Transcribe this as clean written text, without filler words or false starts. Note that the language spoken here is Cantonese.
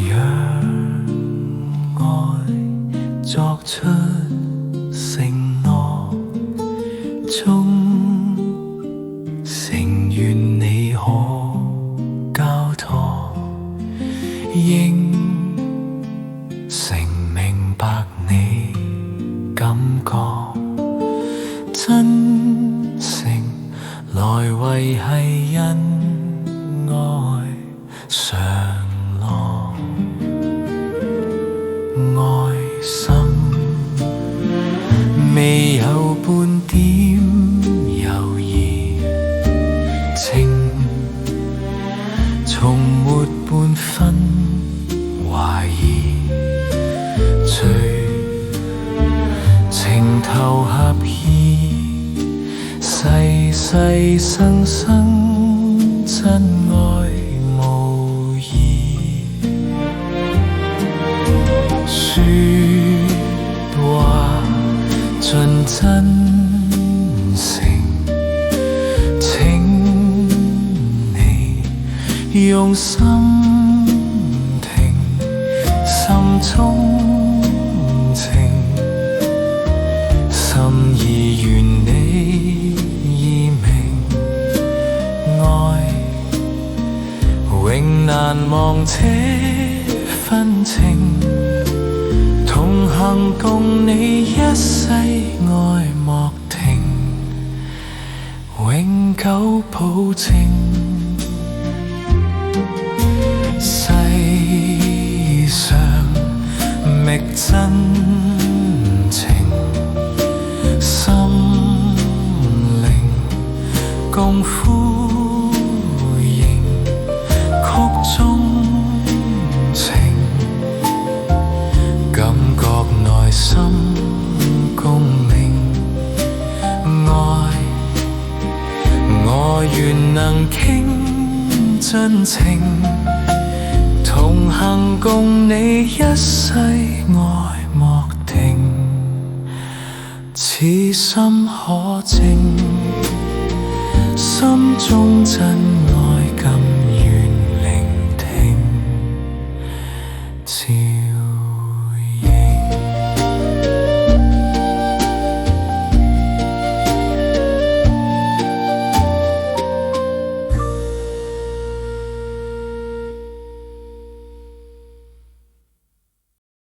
讓愛作出承諾，終誠願你可交託，應承明白你感覺，真誠來維繫恩愛常樂。愛心未有半點猶豫，情從沒半分懷疑，隨情投合意，世世生生真愛無疑。說話盡真誠，請你用心聽，心中情，心意願你已明，愛永難忘這份情，同行共你一世愛莫停，永久保證。世上覓真情，心靈共呼應，曲中情，感覺內心共鳴。愛我願能傾真情，同行共你一世愛莫停，此心可證，心中真